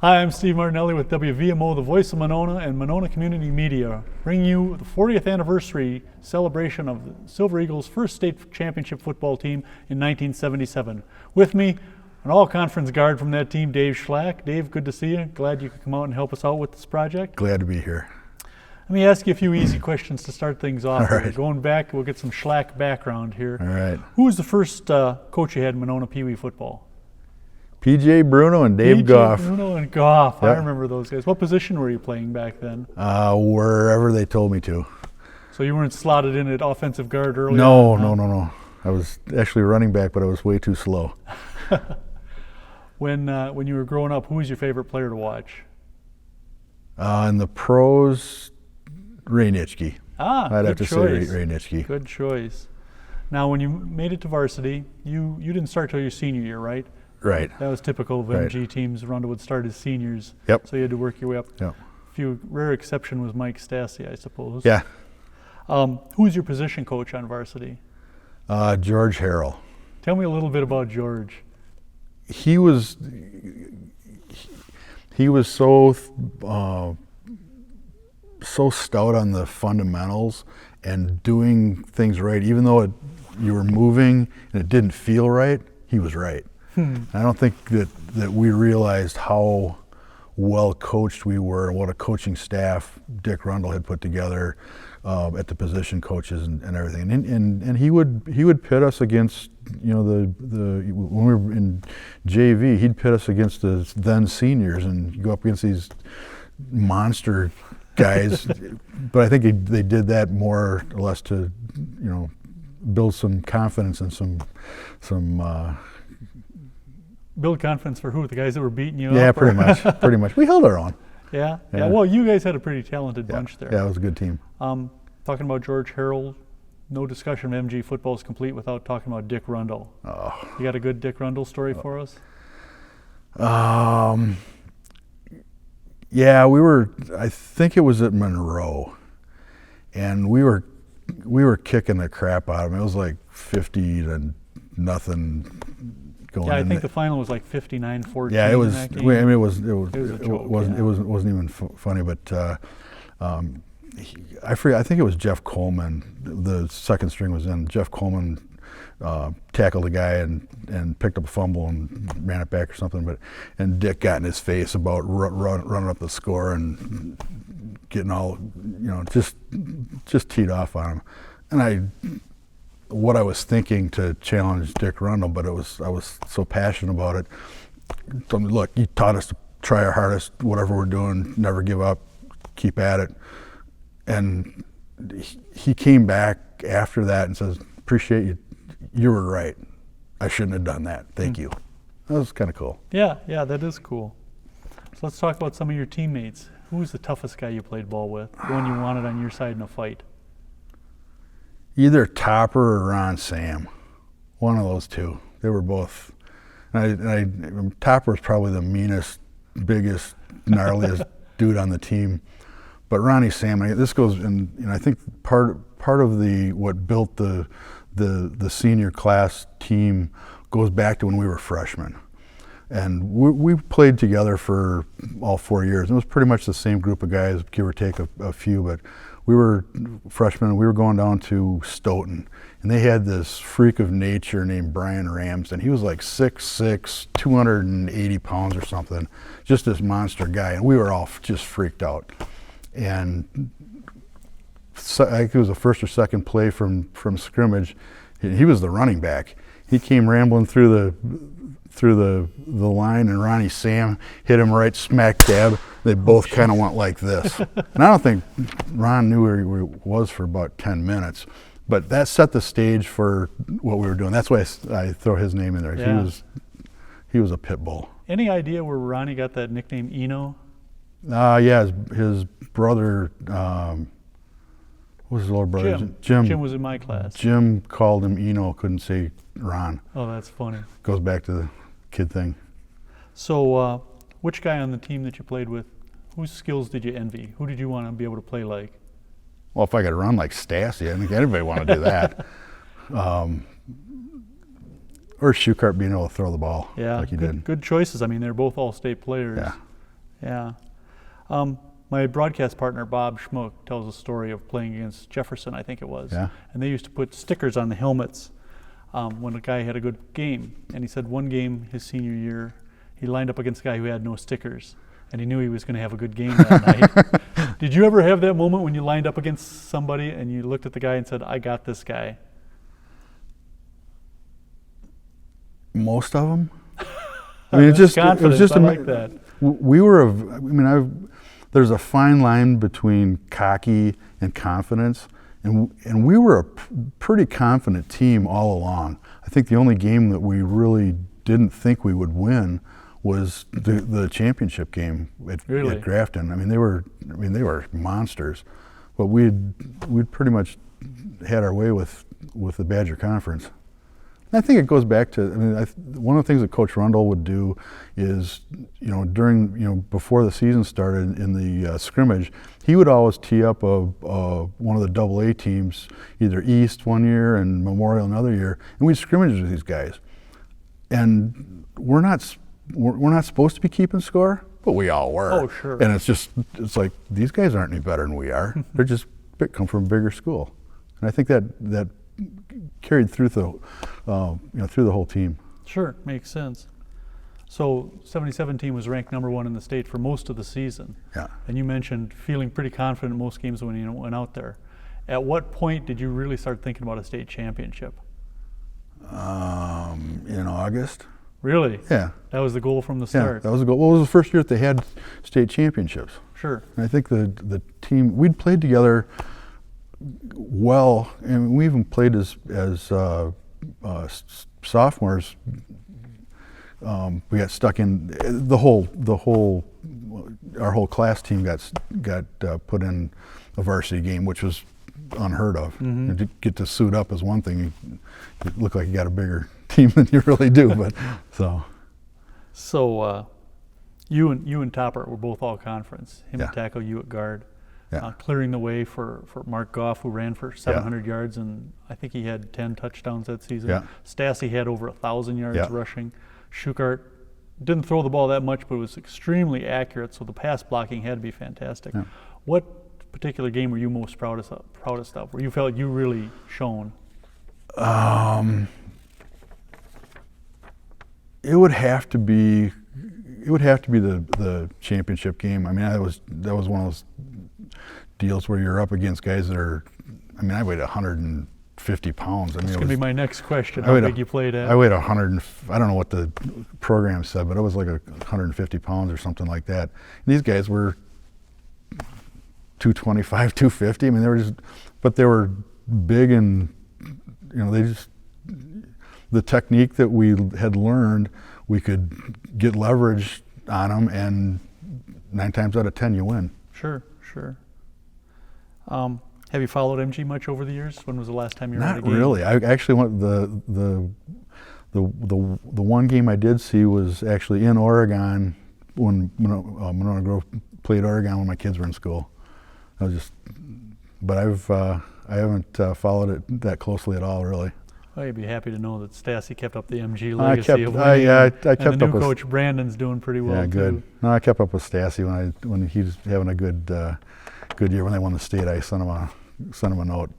Hi, I'm Steve Martinelli with WVMO, the voice of Monona and Monona Community Media, bringing you the 40th anniversary celebration of the Silver Eagles' first state championship football team in 1977. With me, an all-conference guard from that team, Dave Schlack. Dave, good to see you. Glad you could come out and help us out with this project. Glad to be here. Let me ask you a few easy questions to start things off. All right. Going back, we'll get some Schlack background here. All right. Who was the first coach you had in Monona Pee Wee football? PJ Bruno and Dave Goff. Bruno and Goff. Yep. I remember those guys. What position were you playing back then? Wherever they told me to. So you weren't slotted in at offensive guard early No, on? no. I was actually running back, but I was way too slow. When you were growing up, who was your favorite player to watch? In the pros, Ray Nitschke. I'd have to choice. say Ray Nitschke. Good choice. Now, when you made it to varsity, you didn't start till your senior year, right? Right. That was typical of Right. MG teams. Ronda would start as seniors. Yep. So you had to work your way up. Yep. Few rare exception was Mike Stassi, I suppose. Yeah. Who was your position coach on varsity? George Harrell. Tell me a little bit about George. He was so stout on the fundamentals and doing things right, even though you were moving and it didn't feel right. He was right. I don't think that we realized how well coached we were and what a coaching staff Dick Rundle had put together at the position coaches and everything. And he would pit us against, when we were in JV, he'd pit us against the then seniors and go up against these monster guys. But I think they did that more or less to, build some confidence and some Build confidence for who? The guys that were beating you yeah, up? pretty much. We held our own. Yeah? Yeah. Well, you guys had a pretty talented bunch there. Yeah, it was a good team. Talking about George Harrell, no discussion of MG football is complete without talking about Dick Rundle. Oh. You got a good Dick Rundle story for us? Yeah, I think it was at Monroe, and we were kicking the crap out of him. It was like 50-0 going. Yeah, I think the final was like 59-14. Yeah, it was. In that game. It wasn't even funny, but I forget. I think it was Jeff Coleman. The second string was in. Jeff Coleman tackled a guy and picked up a fumble and ran it back or something. And Dick got in his face about running up the score and getting all just teed off on him. And what I was thinking to challenge Dick Rundle, but I was so passionate about it. So, look, you taught us to try our hardest, whatever we're doing, never give up, keep at it. And he came back after that and says, "Appreciate you. You were right. I shouldn't have done that. Thank you." That was kind of cool. Yeah, that is cool. So let's talk about some of your teammates. Who was the toughest guy you played ball with? The one you wanted on your side in a fight? Either Topper or Ron Sam. One of those two. They were both. Topper was probably the meanest, biggest, gnarliest dude on the team. But Ronnie Sam, this goes, and I think part of what built the senior class team goes back to when we were freshmen. And we played together for all 4 years. It was pretty much the same group of guys, give or take a few, but we were freshmen. We were going down to Stoughton, and they had this freak of nature named Brian Ramsden. He was like 6'6", 280 pounds or something, just this monster guy, and we were all just freaked out. And I think it was the first or second play from scrimmage. He was the running back. He came rambling through the line, and Ronnie Sam hit him right smack dab. They both kind of went like this. And I don't think Ron knew where he was for about 10 minutes. But that set the stage for what we were doing. That's why I throw his name in there. Yeah. He was a pit bull. Any idea where Ronnie got that nickname Eno? Yeah, his brother, what was his older brother? Jim. Jim was in my class. Jim called him Eno, couldn't say Ron. Oh, that's funny. Goes back to the kid thing. So, which guy on the team that you played with, whose skills did you envy? Who did you want to be able to play like? Well, if I could run like Stassi, I think anybody want to do that. Or Schuchart being able to throw the ball like he did. Good choices. I mean, they're both all-state players. Yeah. Yeah. My broadcast partner, Bob Schmuck, tells a story of playing against Jefferson, I think it was. Yeah. And they used to put stickers on the helmets when a guy had a good game. And he said one game his senior year, he lined up against a guy who had no stickers. And he knew he was going to have a good game that night. Did you ever have that moment when you lined up against somebody and you looked at the guy and said, I got this guy? Most of them. I mean, it was just I like that. We were there's a fine line between cocky and confidence, and we were a pretty confident team all along. I think the only game that we really didn't think we would win was the championship game at Grafton. I mean, they were monsters, but we'd pretty much had our way with the Badger Conference. I think it goes back to, one of the things that Coach Rundle would do is, before the season started in the scrimmage, he would always tee up one of the AA teams, either East one year and Memorial another year, and we'd scrimmage with these guys. And we're not supposed to be keeping score, but we all were. Oh, sure. And it's like, these guys aren't any better than we are. They're just come from a bigger school. And I think that carried through through the whole team. Sure, makes sense. So 77 team was ranked #1 in the state for most of the season. Yeah. And you mentioned feeling pretty confident in most games when you went out there. At what point did you really start thinking about a state championship? In August. Really? Yeah. That was the goal from the start? Yeah, that was the goal. Well, it was the first year that they had state championships. Sure. And I think the team, we'd played together well, and we even played as sophomores. We got stuck in our whole class team got put in a varsity game, which was unheard of. Mm-hmm. And to get to suit up is one thing. You look like you got a bigger team than you really do, but So you and Topper were both all conference. Him at tackle, you at guard. Yeah. Clearing the way for Mark Goff, who ran for 700 yards, and I think he had 10 touchdowns that season. Yeah. Stassi had over 1,000 yards Yeah. rushing. Shukart didn't throw the ball that much, but was extremely accurate, so the pass blocking had to be fantastic. Yeah. What particular game were you most proudest of, where you felt you really shone? It would have to be the championship game. I mean, that was one of those deals where you're up against guys that are. I mean, I weighed 150 pounds. That's going to be my next question. How big you played at? I weighed 100. I don't know what the program said, but it was like 150 pounds or something like that. And these guys were 225, 250. I mean, they were big, and the technique that we had learned, we could get leverage on them, and 9 times out of 10 you win. Sure. Have you followed MG much over the years? When was the last time you were at a game? Not really. I actually went the one game I did see was actually in Oregon when Monona Grove played Oregon when my kids were in school. But I haven't followed it that closely at all, really. Well, you'd be happy to know that Stassi kept up the MG legacy of winning. I kept and the up new with coach Brandon's doing pretty well. Yeah, good. Too. No, I kept up with Stassi when he was having a good year. When they won the state, I sent him a note.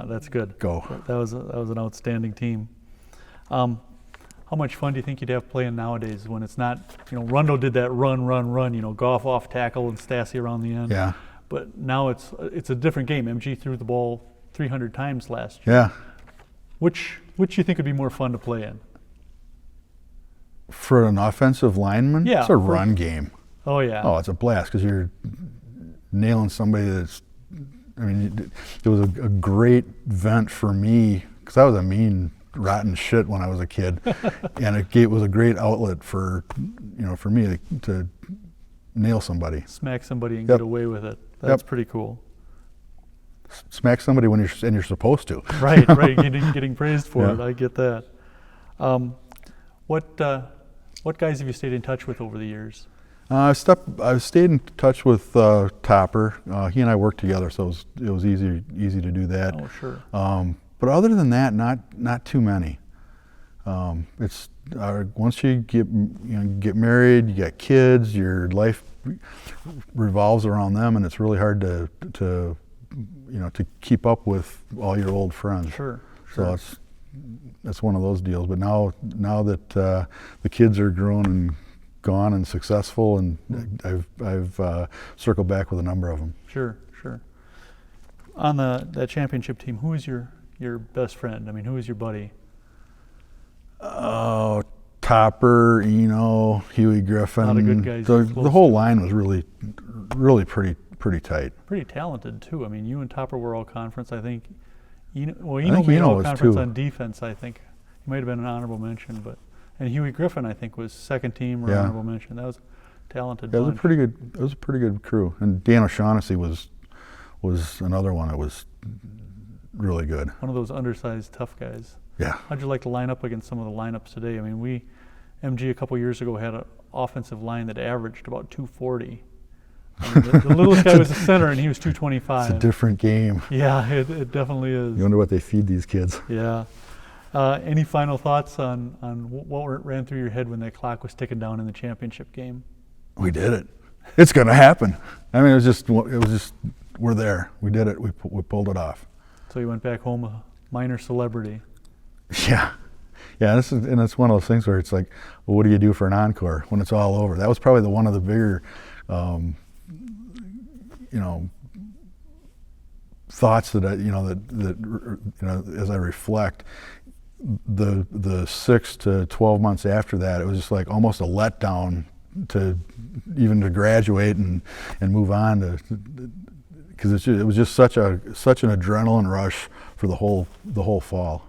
That's good. Go. That was an outstanding team. How much fun do you think you'd have playing nowadays when it's not, Rundo did that run, Goff off tackle and Stassi around the end. Yeah. But now it's a different game. MG threw the ball 300 times last year. Yeah. Which you think would be more fun to play in? For an offensive lineman, yeah, it's a run game. Oh yeah. Oh, it's a blast because you're nailing somebody that's. I mean, it was a great vent for me because I was a mean, rotten shit when I was a kid, and it was a great outlet for me to nail somebody, smack somebody, and get away with it. That's pretty cool. Smack somebody when you're supposed to. Right. Getting praised for it. I get that. What guys have you stayed in touch with over the years? I've stayed in touch with Topper. He and I worked together, so it was easy to do that. Oh, sure. But other than that, not too many. It's once you get married, you got kids, your life revolves around them, and it's really hard to keep up with all your old friends. Sure. So it's one of those deals. But now that the kids are grown and gone and successful, and I've circled back with a number of them. Sure. On that championship team, who is your best friend? I mean, who is your buddy? Oh, Topper, Eno, Huey Griffin. A lot of good guys. The whole line was really pretty tight. Pretty talented too. I mean, you and Topper were all conference, I think. Eno think made Eno all was conference too. on defense, I think. He might have been an honorable mention, and Huey Griffin, I think, was second team or Yeah. honorable mention. That was a talented Yeah, bunch. it was a pretty good crew. And Dan O'Shaughnessy was another one that was really good. One of those undersized, tough guys. Yeah. How'd you like to line up against some of the lineups today? I mean, MG a couple years ago had an offensive line that averaged about 240. I mean, the littlest guy was the center, and he was 225. It's a different game. Yeah, it definitely is. You wonder what they feed these kids. Yeah. Any final thoughts on what ran through your head when that clock was ticking down in the championship game? We did it. It's going to happen. I mean, it was just we're there. We did it. We pulled it off. So you went back home a minor celebrity. Yeah. And it's one of those things where it's like, well, what do you do for an encore when it's all over? That was probably one of the bigger, thoughts that as I reflect, the 6 to 12 months after that, it was just like almost a letdown to graduate and move on because it was just such an adrenaline rush for the whole fall.